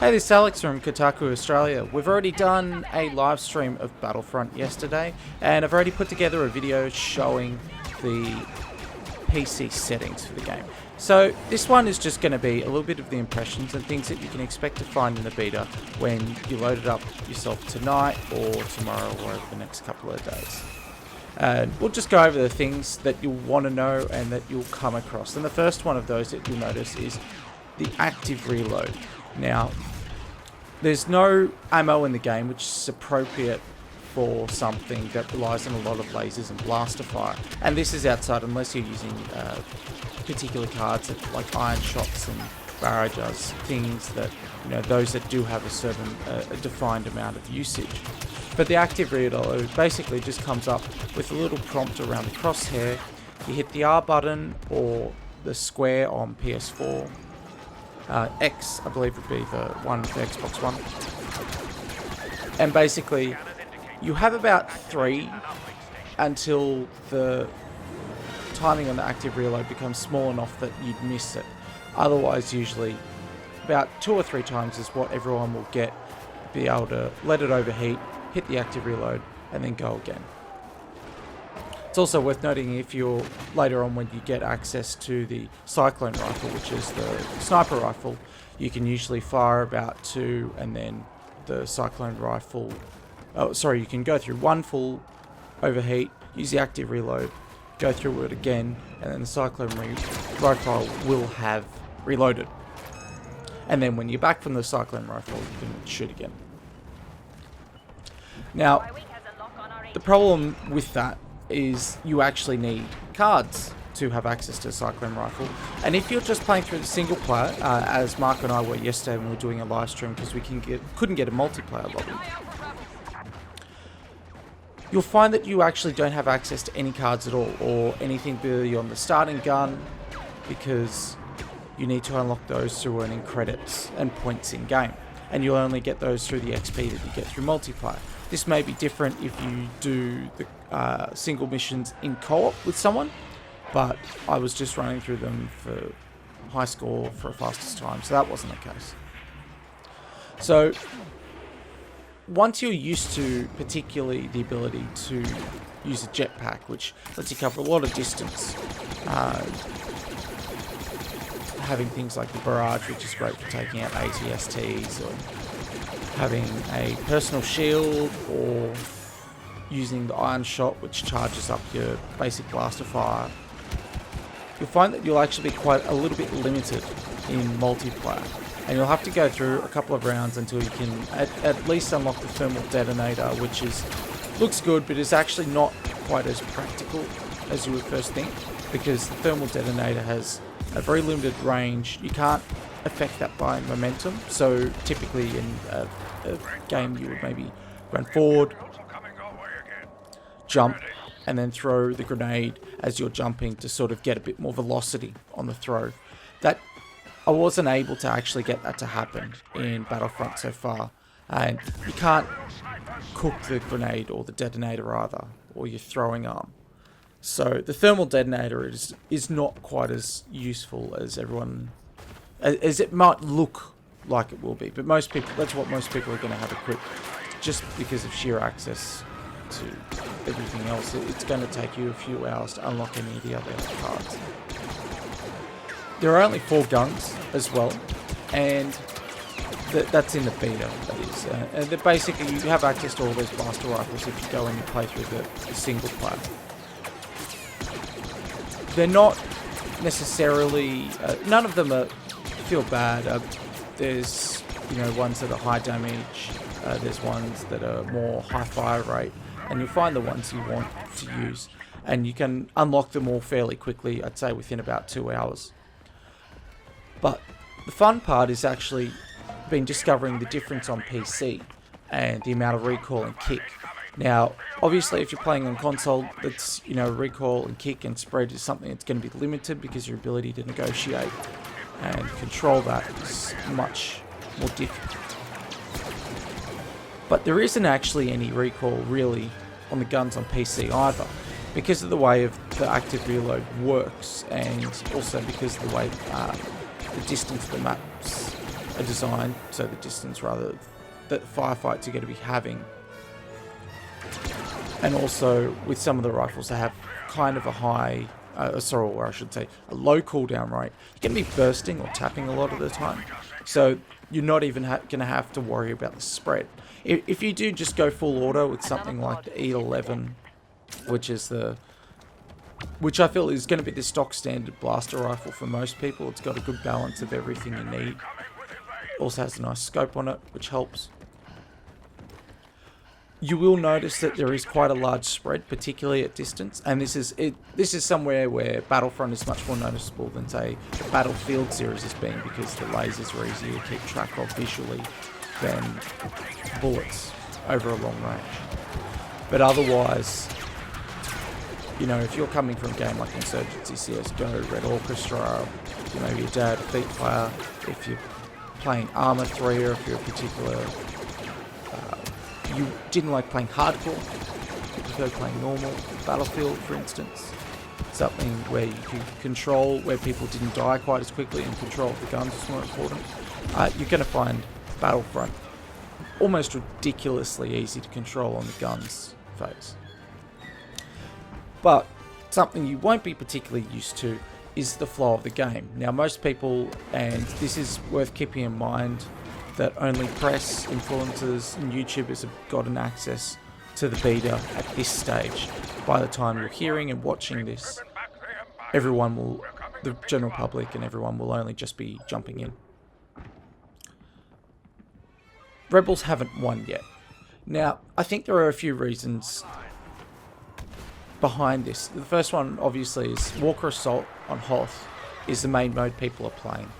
Hey, this is Alex from Kotaku Australia. We've already done a live stream of Battlefront yesterday, and I've already put together a video showing the PC settings for the game. So this one is just going to be a little bit of the impressions and things that you can expect to find in the beta when you load it up yourself tonight or tomorrow or over the next couple of days. And we'll just go over the things that you'll want to know and that you'll come across. And the first one of those that you'll notice is the active reload. Now, there's no ammo in the game, which is appropriate for something that relies on a lot of lasers and blaster fire. And this is outside unless you're using particular cards like iron shots and barrages, things that, you know, those that do have a certain defined amount of usage. But the active reload basically just comes up with a little prompt around the crosshair. You hit the R button or the square on PS4. X, I believe, would be the one for Xbox One. And basically, you have about 3 until the timing on the active reload becomes small enough that you'd miss it. Otherwise, usually, about 2 or 3 times is what everyone will get. Be able to let it overheat, hit the active reload, and then go again. It's also worth noting if you're later on when you get access to the Cyclone rifle, which is the sniper rifle, you can usually fire about 2 and then the Cyclone rifle, you can go through 1 full overheat, use the active reload, go through it again, and then the Cyclone rifle will have reloaded. And then when you're back from the Cyclone rifle, you can shoot again. Now, the problem with that is you actually need cards to have access to a Cyclone rifle. And if you're just playing through the single player, as Mark and I were yesterday when we were doing a live stream because we couldn't get a multiplayer lobby, you'll find that you actually don't have access to any cards at all, or anything beyond the starting gun, because you need to unlock those through earning credits and points in game. And you'll only get those through the XP that you get through multiplayer. This may be different if you do the single missions in co-op with someone, but I was just running through them for high score for a fastest time, so that wasn't the case. So once you're used to particularly the ability to use a jetpack, which lets you cover a lot of distance, having things like the barrage, which is great for taking out ATSTs, or having a personal shield, or using the iron shot, which charges up your basic blaster fire, you'll find that you'll actually be quite a little bit limited in multiplayer. And you'll have to go through a couple of rounds until you can at least unlock the thermal detonator, which looks good, but is actually not quite as practical as you would first think, because the thermal detonator has a very limited range. You can't affect that by momentum, so typically in a game you would maybe run forward, jump, and then throw the grenade as you're jumping to sort of get a bit more velocity on the throw. That I wasn't able to actually get that to happen in Battlefront so far, and you can't cook the grenade or the detonator either, or your throwing arm. So the thermal detonator is not quite as useful as as it might look like it will be, but most people, that's what most people are going to have equipped, just because of sheer access to everything else. It's going to take you a few hours to unlock any of the other cards. There are only 4 guns as well, and that's in the beta, that is. And they're basically, you have access to all those blaster rifles if you go and you play through the single player. They're not necessarily, none of them feel bad. There's, ones that are high damage, there's ones that are more high fire rate, and you'll find the ones you want to use. And you can unlock them all fairly quickly, I'd say within about 2 hours. But the fun part is actually been discovering the difference on PC and the amount of recoil and kick. Now, obviously, if you're playing on console, that's, recoil and kick and spread is something that's going to be limited, because your ability to negotiate and control that is much more difficult. But there isn't actually any recoil really on the guns on PC either, because of the way the active reload works, and also because of the way the distance the maps are designed so the distance rather that firefights are going to be having. And also with some of the rifles, they have kind of a high, or I should say a low cooldown rate. You're going to be bursting or tapping a lot of the time, so you're not even going to have to worry about the spread. If you do just go full auto with something like the E11, which I feel is going to be the stock standard blaster rifle for most people. It's got a good balance of everything you need. Also has a nice scope on it, which helps. You will notice that there is quite a large spread, particularly at distance, and this is somewhere where Battlefront is much more noticeable than, say, the Battlefield series has been, because the lasers are easier to keep track of visually than bullets over a long range. But otherwise, you know, if you're coming from a game like Insurgency, CSGO, Red Orchestra, you know, your dad, Feet player, if you're playing Arma 3, or if you're a particular, you didn't like playing hardcore, you prefer playing normal, Battlefield for instance, something where you can control, where people didn't die quite as quickly and control of the guns is more important, you're going to find Battlefront almost ridiculously easy to control on the guns phase. But something you won't be particularly used to is the flow of the game. Now most people, and this is worth keeping in mind, that only press, influencers and YouTubers have gotten access to the beta at this stage. By the time you're hearing and watching this, everyone will, the general public and everyone will only just be jumping in. Rebels haven't won yet. Now, I think there are a few reasons behind this. The first one, obviously, is Walker Assault on Hoth is the main mode people are playing.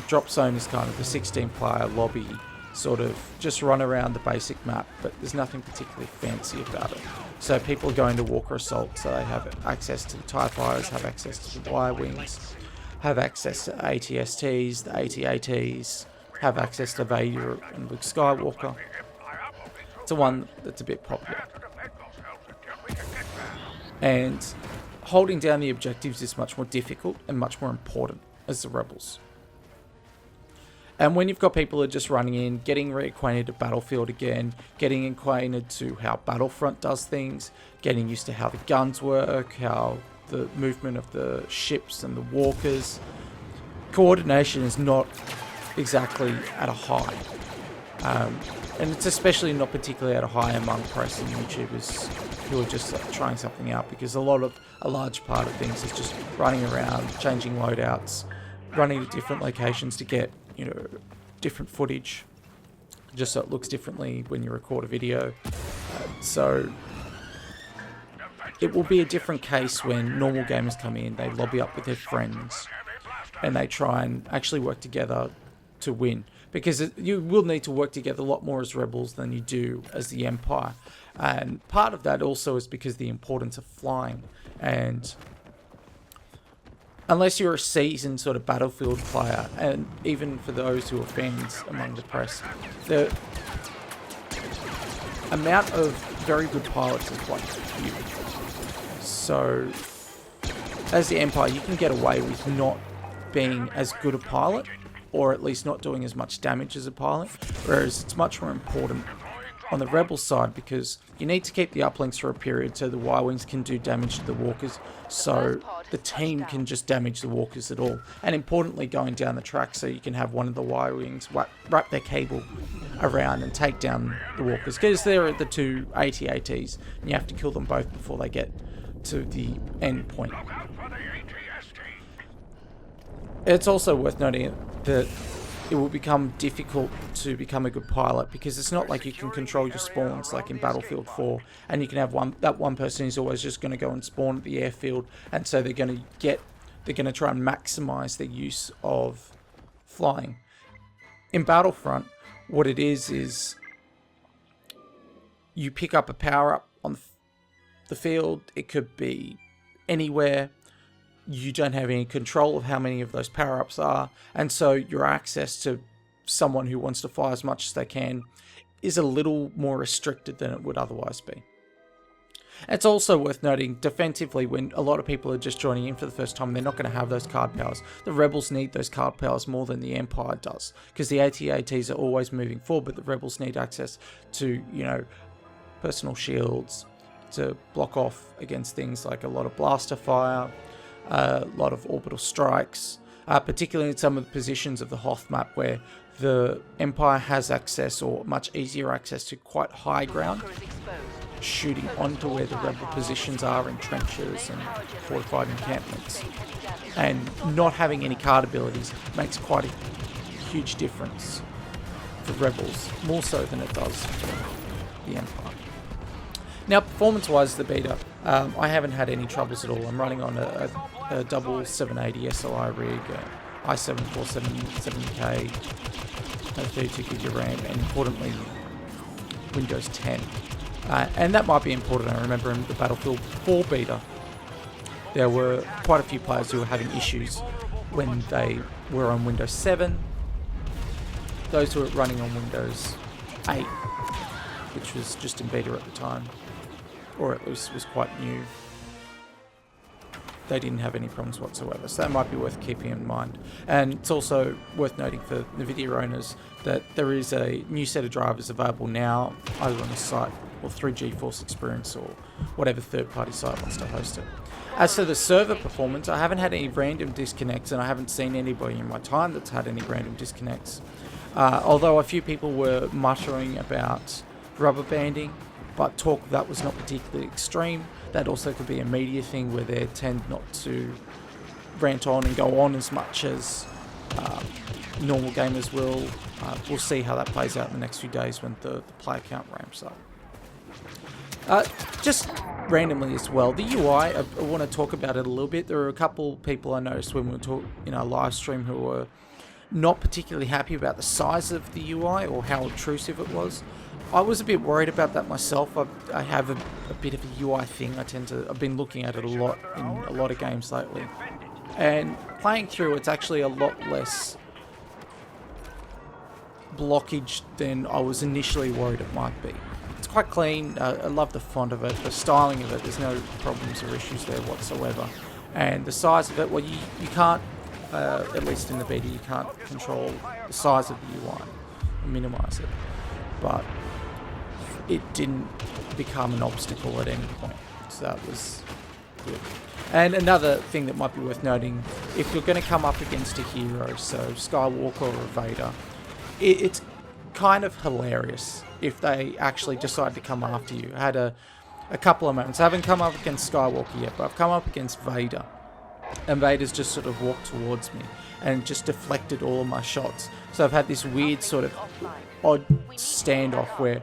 Drop Zone is kind of the 16-player lobby, sort of just run around the basic map, but there's nothing particularly fancy about it. So people are going to Walker Assault, so they have access to the TIE Fighters, have access to the Y-Wings, have access to ATSTs, the AT-ATs, have access to Vader and Luke Skywalker. It's a one that's a bit popular. And holding down the objectives is much more difficult and much more important as the Rebels. And when you've got people who are just running in, getting reacquainted to Battlefield again, getting acquainted to how Battlefront does things, getting used to how the guns work, how the movement of the ships and the walkers, coordination is not exactly at a high. And it's especially not particularly at a high among press and YouTubers who are just trying something out, because a large part of things is just running around, changing loadouts, running to different locations to get, you know, different footage, just so it looks differently when you record a video. So it will be a different case when normal gamers come in, they lobby up with their friends, and they try and actually work together to win. Because you will need to work together a lot more as Rebels than you do as the Empire. And part of that also is because the importance of flying. And unless you're a seasoned sort of Battlefield player, and even for those who are fans among the press, the amount of very good pilots is quite few. So as the Empire, you can get away with not being as good a pilot, or at least not doing as much damage as a pilot, whereas it's much more important on the Rebel side, because you need to keep the uplinks for a period so the Y-Wings can do damage to the walkers, so the team can just damage the walkers at all. And importantly, going down the track so you can have one of the Y-Wings wrap their cable around and take down the walkers, because they're the two AT-ATs and you have to kill them both before they get to the end point. It's also worth noting that it will become difficult to become a good pilot, because it's not like you can control your spawns like in Battlefield 4, and you can have that one person who's always just going to go and spawn at the airfield, and so they're going to try and maximize their use of flying. In Battlefront, what it is you pick up a power-up on the field. It could be anywhere. You don't have any control of how many of those power-ups are, and so your access to someone who wants to fly as much as they can is a little more restricted than it would otherwise be. It's also worth noting, defensively, when a lot of people are just joining in for the first time, they're not going to have those card powers. The Rebels need those card powers more than the Empire does, because the AT-ATs are always moving forward, but the Rebels need access to, you know, personal shields to block off against things like a lot of blaster fire, a lot of orbital strikes, particularly in some of the positions of the Hoth map where the Empire has access, or much easier access, to quite high ground, shooting onto where the Rebel positions are in trenches and fortified encampments. And not having any card abilities makes quite a huge difference for Rebels, more so than it does for the Empire. Now, performance-wise, the beta, I haven't had any troubles at all. I'm running on a double 780 SLI rig, i7 4770K, 32 gig of RAM, and importantly, Windows 10. And that might be important. I remember in the Battlefield 4 beta, there were quite a few players who were having issues when they were on Windows 7. Those who were running on Windows 8, which was just in beta at the time, or at least was quite new, they didn't have any problems whatsoever. So that might be worth keeping in mind. And it's also worth noting for NVIDIA owners that there is a new set of drivers available now, either on the site or through GeForce Experience or whatever third-party site wants to host it. As for the server performance, I haven't had any random disconnects, and I haven't seen anybody in my time that's had any random disconnects. Although a few people were muttering about rubber banding, but talk that was not particularly extreme. That also could be a media thing where they tend not to rant on and go on as much as normal gamers will. We'll see how that plays out in the next few days when the player count ramps up. Just randomly as well, the UI, I want to talk about it a little bit. There were a couple people I noticed when we were in our live stream who were not particularly happy about the size of the UI or how obtrusive it was. I was a bit worried about that myself. I have a bit of a UI thing. I've been looking at it a lot in a lot of games lately. And playing through, it's actually a lot less blockage than I was initially worried it might be. It's quite clean. I love the font of it, the styling of it. There's no problems or issues there whatsoever. And the size of it, well, you can't, at least in the beta, you can't control the size of the UI and minimize it. But it didn't become an obstacle at any point, so that was good. And another thing that might be worth noting, if you're going to come up against a hero, so Skywalker or Vader, it's kind of hilarious if they actually decide to come after you. I had a couple of moments. I haven't come up against Skywalker yet, but I've come up against Vader, and Vader's just sort of walked towards me and just deflected all of my shots. So I've had this weird sort of odd standoff where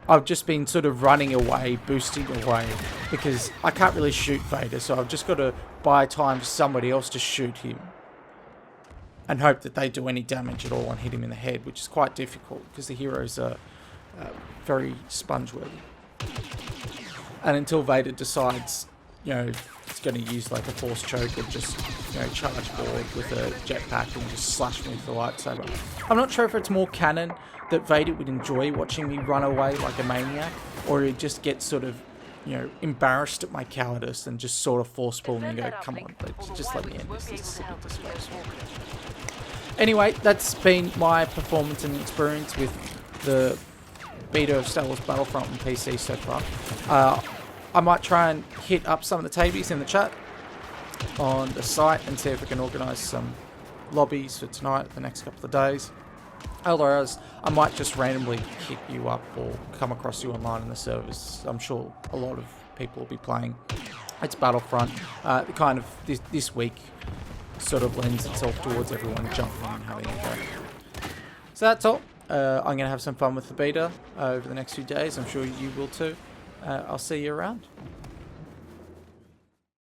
I've just been sort of running away, boosting away, because I can't really shoot Vader, so I've just got to buy time for somebody else to shoot him and hope that they do any damage at all and hit him in the head, which is quite difficult because the heroes are very sponge-worthy. And until Vader decides, you know, it's going to use like a force choke or just, you know, charge forward with a jetpack and just slash me with the lightsaber. I'm not sure if it's more canon that Vader would enjoy watching me run away like a maniac, or he'd just get sort of, you know, embarrassed at my cowardice and just sort of force pull me and go, come on, just let me end this. This is a bit disgraceful. Anyway, that's been my performance and experience with the beta of Star Wars Battlefront on PC so far. I might try and hit up some of the tabies in the chat on the site and see if we can organise some lobbies for tonight, the next couple of days. Otherwise, I might just randomly hit you up or come across you online in the servers. I'm sure a lot of people will be playing. It's Battlefront. Kind of this week sort of lends itself towards everyone jumping and having a go. So that's all. I'm going to have some fun with the beta over the next few days. I'm sure you will too. I'll see you around.